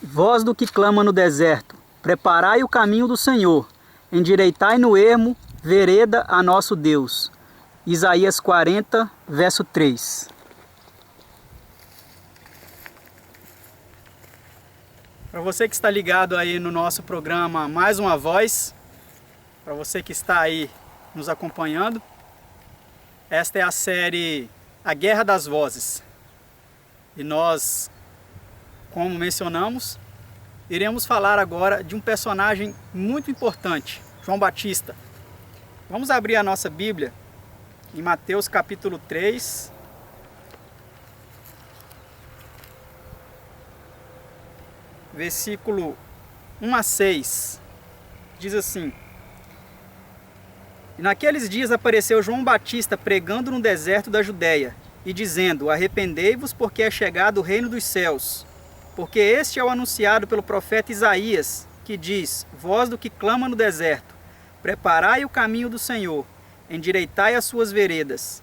Voz do que clama no deserto, preparai o caminho do Senhor, endireitai no ermo vereda a nosso Deus. Isaías 40, verso 3. Para você que está ligado aí no nosso programa Mais Uma Voz, para você que está aí nos acompanhando, esta é a série A Guerra das Vozes. E nós, como mencionamos, iremos falar agora de um personagem muito importante, João Batista. Vamos abrir a nossa Bíblia em Mateus capítulo 3. Versículo 1 a 6. Diz assim: E naqueles dias apareceu João Batista pregando no deserto da Judéia e dizendo: Arrependei-vos, porque é chegado o reino dos céus. Porque este é o anunciado pelo profeta Isaías, que diz: Voz do que clama no deserto, preparai o caminho do Senhor, endireitai as suas veredas.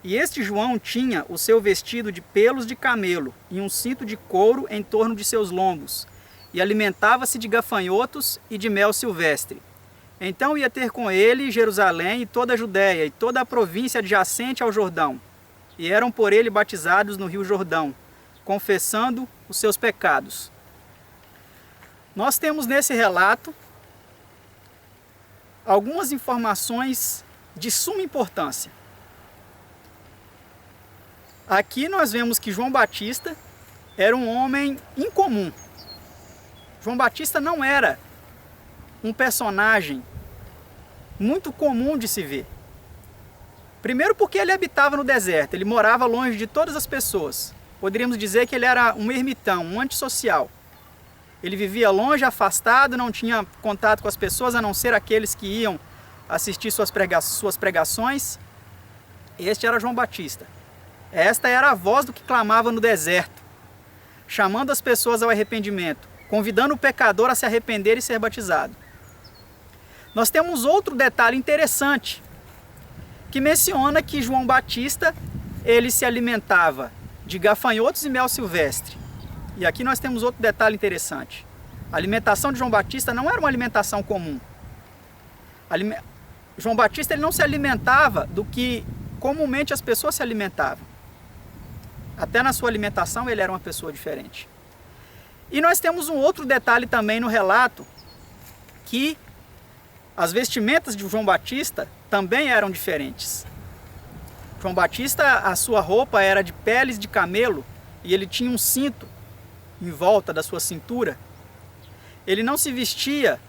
E este João tinha o seu vestido de pelos de camelo e um cinto de couro em torno de seus lombos, e alimentava-se de gafanhotos e de mel silvestre. Então ia ter com ele Jerusalém e toda a Judéia e toda a província adjacente ao Jordão, e eram por ele batizados no rio Jordão, confessando os seus pecados. Nós temos nesse relato algumas informações de suma importância. Aqui nós vemos que João Batista era um homem incomum. João Batista não era um personagem muito comum de se ver. Primeiro porque ele habitava no deserto, ele morava longe de todas as pessoas. Poderíamos dizer que ele era um ermitão, um antissocial. Ele vivia longe, afastado, não tinha contato com as pessoas, a não ser aqueles que iam assistir suas pregações. Este era João Batista. Esta era a voz do que clamava no deserto, chamando as pessoas ao arrependimento, convidando o pecador a se arrepender e ser batizado. Nós temos outro detalhe interessante, que menciona que João Batista, ele se alimentava de gafanhotos e mel silvestre. E aqui nós temos outro detalhe interessante. A alimentação de João Batista não era uma alimentação comum. João Batista ele não se alimentava do que comumente as pessoas se alimentavam. Até na sua alimentação ele era uma pessoa diferente. E nós temos um outro detalhe também no relato, que as vestimentas de João Batista também eram diferentes. João Batista, a sua roupa era de peles de camelo e ele tinha um cinto em volta da sua cintura. Ele não se vestia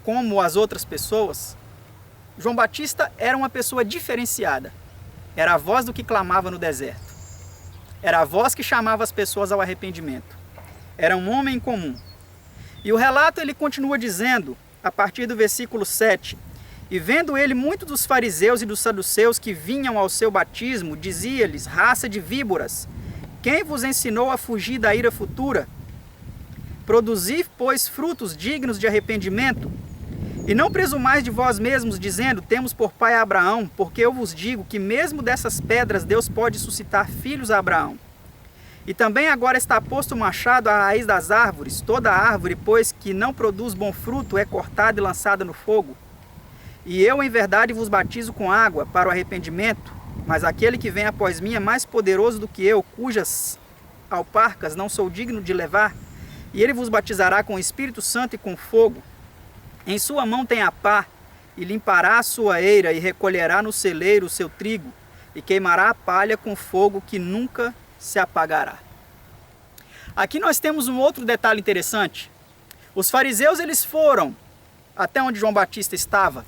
como as outras pessoas. João Batista era uma pessoa diferenciada. Era a voz do que clamava no deserto. Era a voz que chamava as pessoas ao arrependimento. Era um homem comum. E o relato ele continua dizendo, a partir do versículo 7, E vendo ele muitos dos fariseus e dos saduceus que vinham ao seu batismo, dizia-lhes: Raça de víboras, quem vos ensinou a fugir da ira futura? Produzi, pois, frutos dignos de arrependimento. E não presumais de vós mesmos, dizendo: Temos por pai Abraão, porque eu vos digo que mesmo dessas pedras Deus pode suscitar filhos a Abraão. E também agora está posto o machado à raiz das árvores. Toda árvore, pois, que não produz bom fruto, é cortada e lançada no fogo. E eu, em verdade, vos batizo com água para o arrependimento, mas aquele que vem após mim é mais poderoso do que eu, cujas alparcas não sou digno de levar, e ele vos batizará com o Espírito Santo e com fogo. Em sua mão tem a pá, e limpará a sua eira, e recolherá no celeiro o seu trigo, e queimará a palha com fogo que nunca se apagará. Aqui nós temos um outro detalhe interessante. Os fariseus eles foram até onde João Batista estava,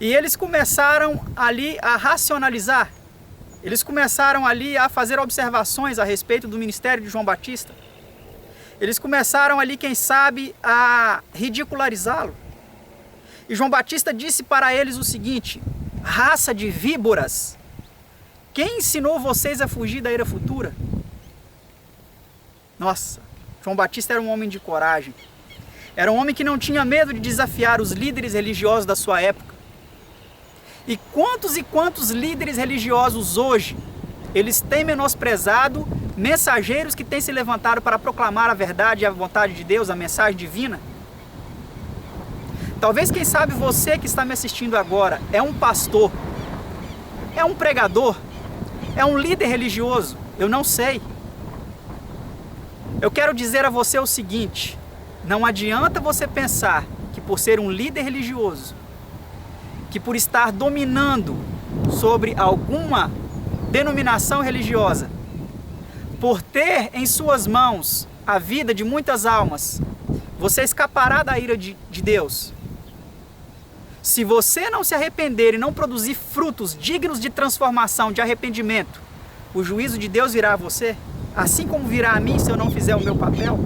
e eles começaram ali a racionalizar. Eles começaram ali a fazer observações a respeito do ministério de João Batista. Eles começaram ali, quem sabe, a ridicularizá-lo. E João Batista disse para eles o seguinte: Raça de víboras, quem ensinou vocês a fugir da ira futura? Nossa, João Batista era um homem de coragem. Era um homem que não tinha medo de desafiar os líderes religiosos da sua época. E quantos líderes religiosos hoje, eles têm menosprezado mensageiros que têm se levantado para proclamar a verdade e a vontade de Deus, a mensagem divina. Talvez, quem sabe, você que está me assistindo agora é um pastor, é um pregador, é um líder religioso, eu não sei. Eu quero dizer a você o seguinte: não adianta você pensar que por ser um líder religioso, que por estar dominando sobre alguma denominação religiosa, por ter em suas mãos a vida de muitas almas, você escapará da ira de Deus. Se você não se arrepender e não produzir frutos dignos de transformação, de arrependimento, o juízo de Deus virá a você, assim como virá a mim se eu não fizer o meu papel.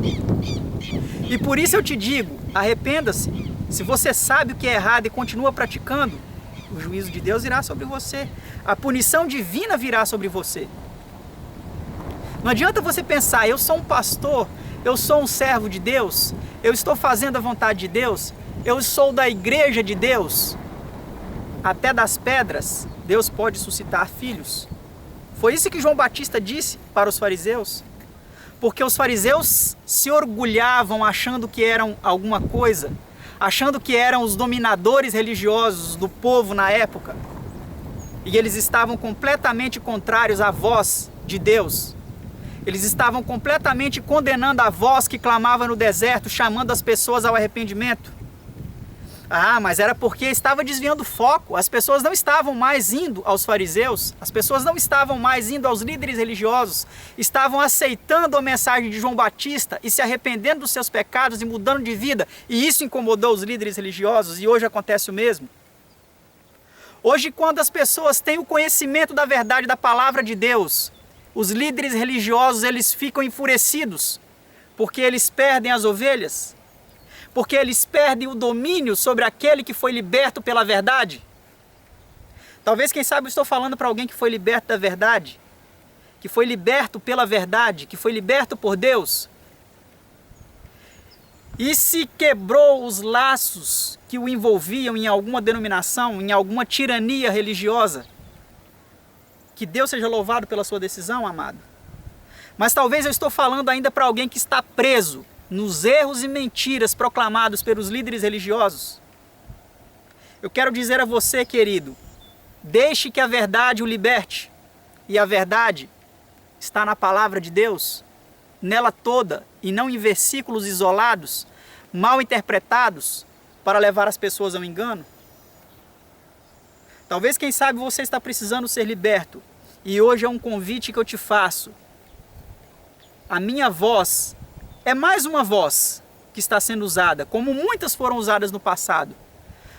E por isso eu te digo, arrependa-se. Se você sabe o que é errado e continua praticando, o juízo de Deus virá sobre você. A punição divina virá sobre você. Não adianta você pensar, eu sou um pastor, eu sou um servo de Deus, eu estou fazendo a vontade de Deus, eu sou da igreja de Deus. Até das pedras, Deus pode suscitar filhos. Foi isso que João Batista disse para os fariseus. Porque os fariseus se orgulhavam achando que eram alguma coisa, achando que eram os dominadores religiosos do povo na época. E eles estavam completamente contrários à voz de Deus. Eles estavam completamente condenando a voz que clamava no deserto, chamando as pessoas ao arrependimento. Ah, mas era porque estava desviando o foco. As pessoas não estavam mais indo aos fariseus, as pessoas não estavam mais indo aos líderes religiosos, estavam aceitando a mensagem de João Batista e se arrependendo dos seus pecados e mudando de vida. E isso incomodou os líderes religiosos, e hoje acontece o mesmo. Hoje, quando as pessoas têm o conhecimento da verdade da palavra de Deus, os líderes religiosos, eles ficam enfurecidos, porque eles perdem as ovelhas, porque eles perdem o domínio sobre aquele que foi liberto pela verdade. Talvez, quem sabe, eu estou falando para alguém que foi liberto da verdade, que foi liberto pela verdade, que foi liberto por Deus, e se quebrou os laços que o envolviam em alguma denominação, em alguma tirania religiosa. Que Deus seja louvado pela sua decisão, amado. Mas talvez eu estou falando ainda para alguém que está preso nos erros e mentiras proclamados pelos líderes religiosos. Eu quero dizer a você, querido, deixe que a verdade o liberte. E a verdade está na palavra de Deus, nela toda, e não em versículos isolados, mal interpretados, para levar as pessoas ao engano. Talvez, quem sabe, você está precisando ser liberto. E hoje é um convite que eu te faço. A minha voz é mais uma voz que está sendo usada, como muitas foram usadas no passado.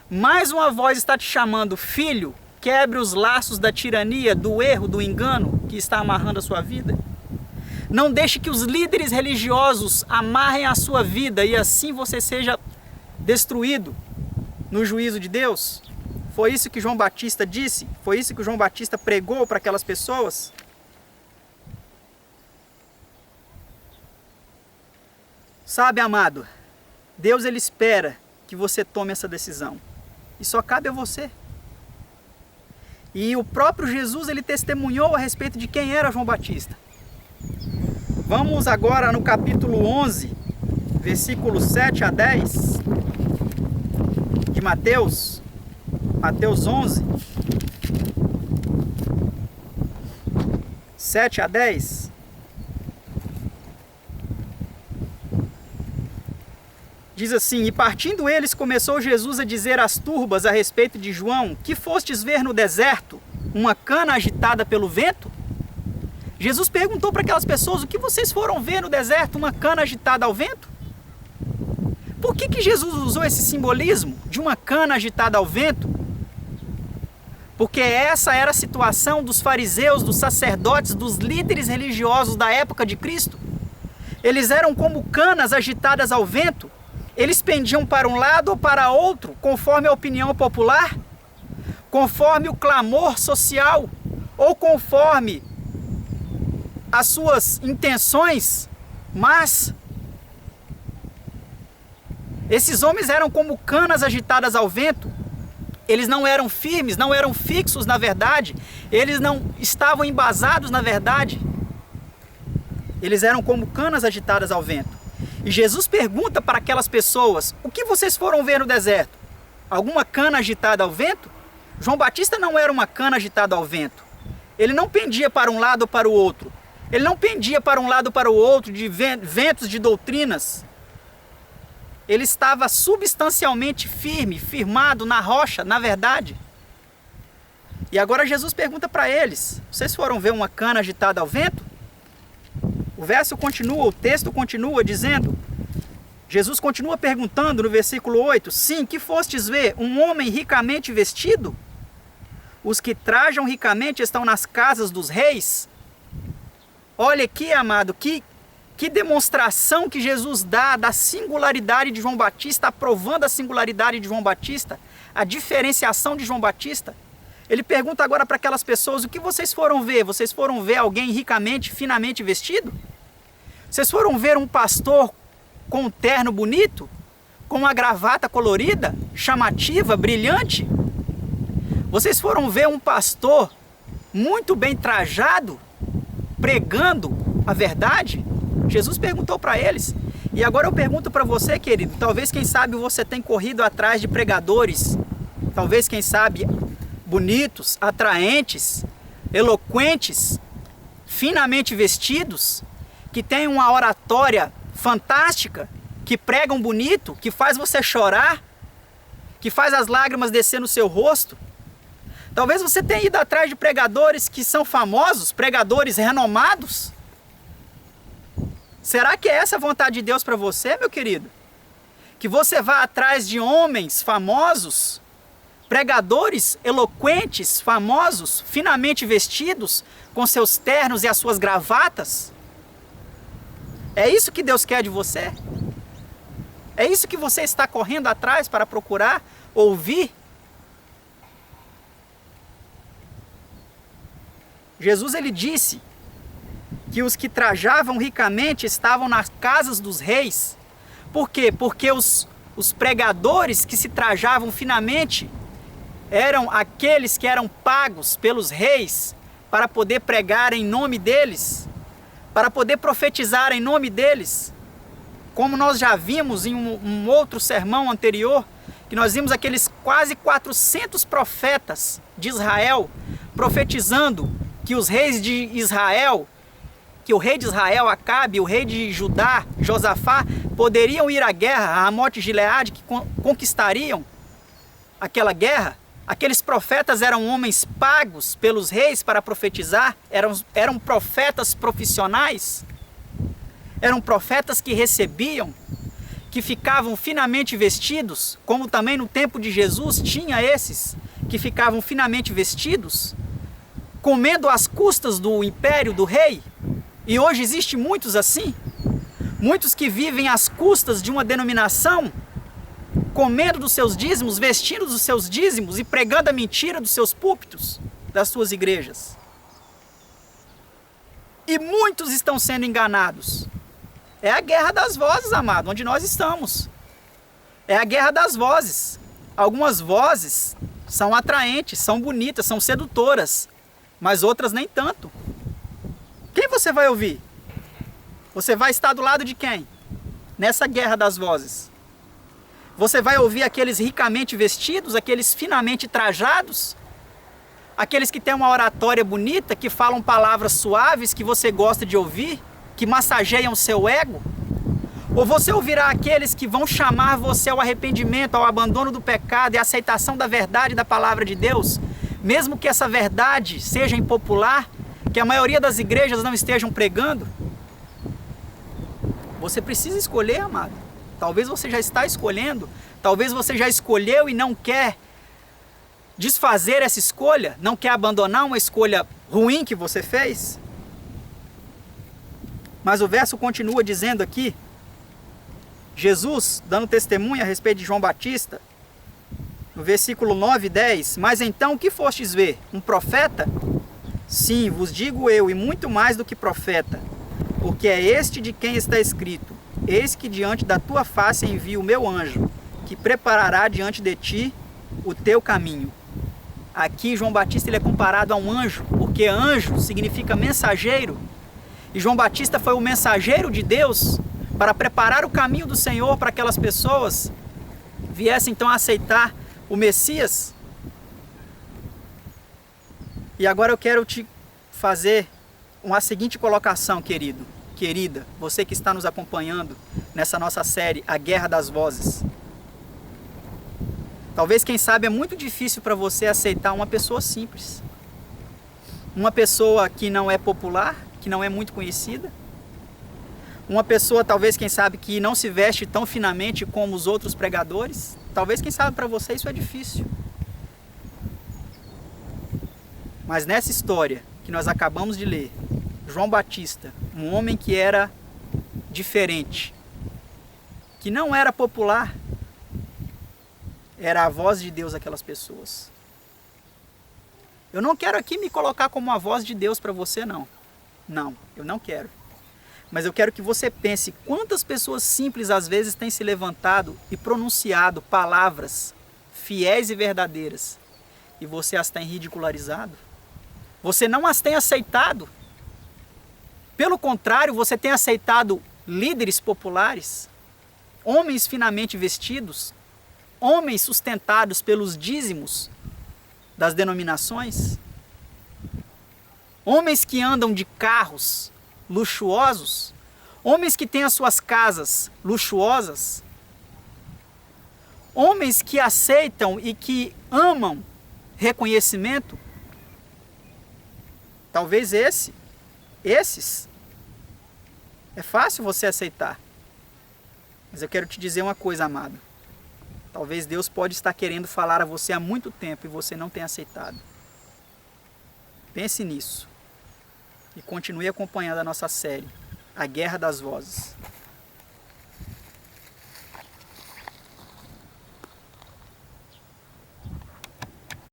Mais uma voz está te chamando: filho, quebre os laços da tirania, do erro, do engano que está amarrando a sua vida. Não deixe que os líderes religiosos amarrem a sua vida e assim você seja destruído no juízo de Deus. Foi isso que João Batista disse, foi isso que João Batista pregou para aquelas pessoas. Sabe, amado, Deus, ele espera que você tome essa decisão. E só cabe a você. E o próprio Jesus, ele testemunhou a respeito de quem era João Batista. Vamos agora no capítulo 11, versículos 7 a 10 de Mateus. Mateus 11, 7 a 10. Diz assim: e partindo eles, começou Jesus a dizer às turbas a respeito de João: que fostes ver no deserto? Uma cana agitada pelo vento? Jesus perguntou para aquelas pessoas: o que vocês foram ver no deserto? Uma cana agitada ao vento? Por que Jesus usou esse simbolismo de uma cana agitada ao vento? Porque essa era a situação dos fariseus, dos sacerdotes, dos líderes religiosos da época de Cristo. Eles eram como canas agitadas ao vento. Eles pendiam para um lado ou para outro, conforme a opinião popular, conforme o clamor social, ou conforme as suas intenções, mas esses homens eram como canas agitadas ao vento. Eles não eram firmes, não eram fixos na verdade, eles não estavam embasados na verdade. Eles eram como canas agitadas ao vento. E Jesus pergunta para aquelas pessoas: o que vocês foram ver no deserto? Alguma cana agitada ao vento? João Batista não era uma cana agitada ao vento. Ele não pendia para um lado ou para o outro. Ele não pendia para um lado ou para o outro de ventos de doutrinas. Ele estava substancialmente firme, firmado na rocha, na verdade. E agora Jesus pergunta para eles: vocês foram ver uma cana agitada ao vento? O verso continua, o texto continua dizendo, Jesus continua perguntando no versículo 8: sim, que fostes ver? Um homem ricamente vestido? Os que trajam ricamente estão nas casas dos reis? Olha aqui, amado, que demonstração que Jesus dá da singularidade de João Batista, aprovando a singularidade de João Batista, a diferenciação de João Batista. Ele pergunta agora para aquelas pessoas: o que vocês foram ver? Vocês foram ver alguém ricamente, finamente vestido? Vocês foram ver um pastor com um terno bonito? Com uma gravata colorida, chamativa, brilhante? Vocês foram ver um pastor muito bem trajado, pregando a verdade? Jesus perguntou para eles. E agora eu pergunto para você, querido, talvez, quem sabe, você tem corrido atrás de pregadores, talvez, quem sabe, bonitos, atraentes, eloquentes, finamente vestidos, que têm uma oratória fantástica, que pregam bonito, que faz você chorar, que faz as lágrimas descer no seu rosto. Talvez você tenha ido atrás de pregadores que são famosos, pregadores renomados. Será que é essa a vontade de Deus para você, meu querido? Que você vá atrás de homens famosos, pregadores eloquentes, famosos, finamente vestidos, com seus ternos e as suas gravatas? É isso que Deus quer de você? É isso que você está correndo atrás para procurar, ouvir? Jesus, ele disse que os que trajavam ricamente estavam nas casas dos reis. Por quê? Porque os pregadores que se trajavam finamente eram aqueles que eram pagos pelos reis para poder pregar em nome deles, para poder profetizar em nome deles. Como nós já vimos em um outro sermão anterior, que nós vimos aqueles quase 400 profetas de Israel profetizando que os reis de Israel, que o rei de Israel, Acabe, o rei de Judá, Josafá, poderiam ir à guerra, a Ramote Gileade, que conquistariam aquela guerra. Aqueles profetas eram homens pagos pelos reis para profetizar, eram profetas profissionais, eram profetas que recebiam, que ficavam finamente vestidos, como também no tempo de Jesus tinha esses que ficavam finamente vestidos, comendo às custas do império do rei. E hoje existe muitos assim, muitos que vivem às custas de uma denominação, comendo dos seus dízimos, vestindo dos seus dízimos e pregando a mentira dos seus púlpitos, das suas igrejas. E muitos estão sendo enganados. É a guerra das vozes, amado, onde nós estamos. É a guerra das vozes. Algumas vozes são atraentes, são bonitas, são sedutoras, mas outras nem tanto. Quem você vai ouvir? Você vai estar do lado de quem? Nessa guerra das vozes. Você vai ouvir aqueles ricamente vestidos, aqueles finamente trajados, aqueles que têm uma oratória bonita, que falam palavras suaves que você gosta de ouvir, que massageiam o seu ego? Ou você ouvirá aqueles que vão chamar você ao arrependimento, ao abandono do pecado e à aceitação da verdade da palavra de Deus, mesmo que essa verdade seja impopular, que a maioria das igrejas não estejam pregando? Você precisa escolher, amado. Talvez você já está escolhendo, talvez você já escolheu e não quer desfazer essa escolha, não quer abandonar uma escolha ruim que você fez. Mas o verso continua dizendo aqui, Jesus dando testemunho a respeito de João Batista, no versículo 9 e 10, mas então o que fostes ver? Um profeta? Sim, vos digo eu, e muito mais do que profeta, porque é este de quem está escrito, eis que diante da tua face envio o meu anjo, que preparará diante de ti o teu caminho. Aqui João Batista ele é comparado a um anjo, porque anjo significa mensageiro. E João Batista foi o mensageiro de Deus para preparar o caminho do Senhor para aquelas pessoas viessem então a aceitar o Messias. E agora eu quero te fazer uma seguinte colocação, querido, querida, você que está nos acompanhando nessa nossa série, A Guerra das Vozes. Talvez, quem sabe, é muito difícil para você aceitar uma pessoa simples. Uma pessoa que não é popular, que não é muito conhecida. Uma pessoa, talvez, quem sabe, que não se veste tão finamente como os outros pregadores. Talvez, quem sabe, para você isso é difícil. Mas nessa história que nós acabamos de ler, João Batista, um homem que era diferente, que não era popular, era a voz de Deus àquelas pessoas. Eu não quero aqui me colocar como a voz de Deus para você, não. Não, eu não quero. Mas eu quero que você pense quantas pessoas simples às vezes têm se levantado e pronunciado palavras fiéis e verdadeiras e você as tem ridicularizado. Você não as tem aceitado. Pelo contrário, você tem aceitado líderes populares, homens finamente vestidos, homens sustentados pelos dízimos das denominações, homens que andam de carros luxuosos, homens que têm as suas casas luxuosas, homens que aceitam e que amam reconhecimento. Talvez esses, é fácil você aceitar. Mas eu quero te dizer uma coisa, amado. Talvez Deus pode estar querendo falar a você há muito tempo e você não tenha aceitado. Pense nisso. E continue acompanhando a nossa série, A Guerra das Vozes.